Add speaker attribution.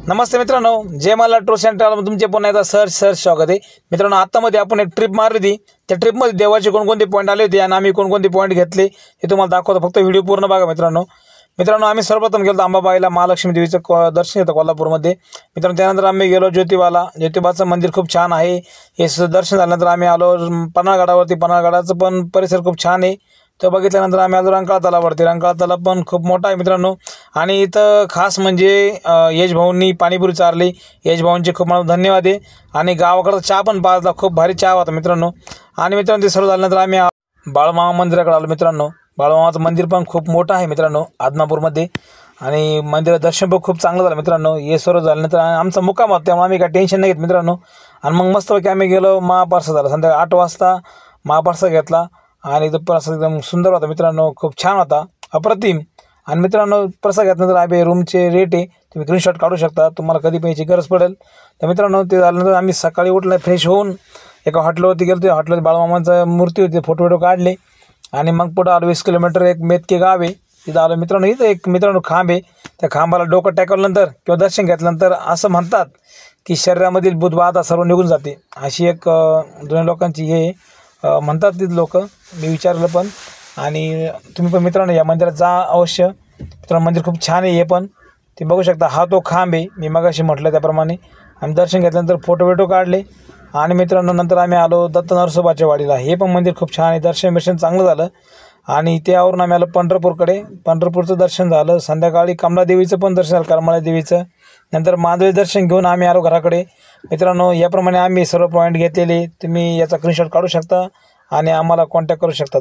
Speaker 1: नमस्ते मित्रांनो, जय मला टूर सेंटरमध्ये तुमचे पुन्हा एकदा सर स्वागत आहे। मित्रांनो, आतामध्ये आपण एक ट्रिप मारली होती। त्या ट्रिपमध्ये देवाचे कोणकोणते पॉईंट आले होते आणि आम्ही कोणकोणते पॉईंट घेतले हे तुम्हाला दाखवतो। फक्त व्हिडिओ पूर्ण बघा मित्रांनो आम्ही सर्वप्रथम गेलो अंबाबाईला, महालक्ष्मी देवीचं दर्शन घेतलं कोल्हापूरमध्ये। मित्रांनो, त्यानंतर आम्ही गेलो ज्योतिबाचं मंदिर खूप छान आहे। हे दर्शन झाल्यानंतर आम्ही आलो पन्हाळगडावरती। पन्हाळगडाचं पण परिसर खूप छान आहे। तो बघितल्यानंतर आम्ही आलो रंकाळा तलावावरती। रंकाळा तलाव पण खूप मोठा आहे मित्रांनो। आणि इथं खास म्हणजे यश भाऊंनी पाणीपुरी चारली। यश भाऊंचे खूप मला धन्यवाद आहे। आणि गावाकडचा चहा पण पाजला, खूप भारी चहा होता मित्रांनो। आणि मित्रांनो, ते सर्व झाल्यानंतर आम्ही बाळमामा मंदिराकडे आलो मित्रांनो। बाळमामाचं मंदिर पण खूप मोठं आहे मित्रांनो आदमापूरमध्ये। आणि मंदिरात दर्शन पण खूप चांगलं झालं मित्रांनो। हे सर्व झाल्यानंतर आमचा मुक्काम होता, त्यामुळे आम्ही काही टेन्शन नाही घेत मित्रांनो। आणि मग मस्तपैकी आम्ही गेलो महाप्रसादाला। संध्याकाळी 8 वाजता महाप्रसाद घेतला आणि तो प्रसाद एकदम सुंदर होता मित्रांनो, खूप छान होता, अप्रतिम। आणि मित्रांनो, प्रसाद घेतल्यानंतर आम्ही रूमचे रेट आहे, तुम्ही स्क्रीनशॉट काढू शकता, तुम्हाला कधी पैसे गरज पडेल तर मित्रांनो। ते झाल्यानंतर आम्ही सकाळी उठलं, फ्रेश होऊन एका हॉटेलवरती गेलो। त्या हॉटेलवर बाळमामांचा मूर्ती होती, फोटो काढले। आणि मग पुढे आलो 20 किलोमीटर एक मेतके गाव आहे, तिथं आलो मित्रांनो। इथं एक मित्रांनो खांब आहे, त्या खांबाला डोकं टेकवल्यानंतर किंवा दर्शन घेतल्यानंतर असं म्हणतात की शरीरामधील बुधबाधा सर्व निघून जाते, अशी एक जुन्या लोकांची हे म्हणतात ती लोक। मी विचारलं पण, आणि तुम्ही पण मित्रांनो या मंदिरात जा अवश्य। मित्रांनो, मंदिर खूप छान आहे। हे पण ते बघू शकता, हा तो खांब आहे, मी मगाशी म्हटलं त्याप्रमाणे। आम्ही दर्शन घेतल्यानंतर फोटो काढले। आणि मित्रांनो, नंतर आम्ही आलो दत्त नरसोबाच्या वाडीला। हे पण मंदिर खूप छान आहे, दर्शन चांगलं झालं। आणि त्यावरून आम्ही आलो पंढरपूरकडे। पंढरपूरचं दर्शन झालं। संध्याकाळी कमलादेवीचं पण दर्शन झालं, करमाळा देवीचं। नंतर माधवी दर्शन घेऊन आम्ही आलो घराकडे मित्रांनो। याप्रमाणे आम्ही सर्व पॉईंट घेतलेले, तुम्ही याचा स्क्रीनशॉट काढू शकता आणि आम्हाला कॉन्टॅक्ट करू शकता।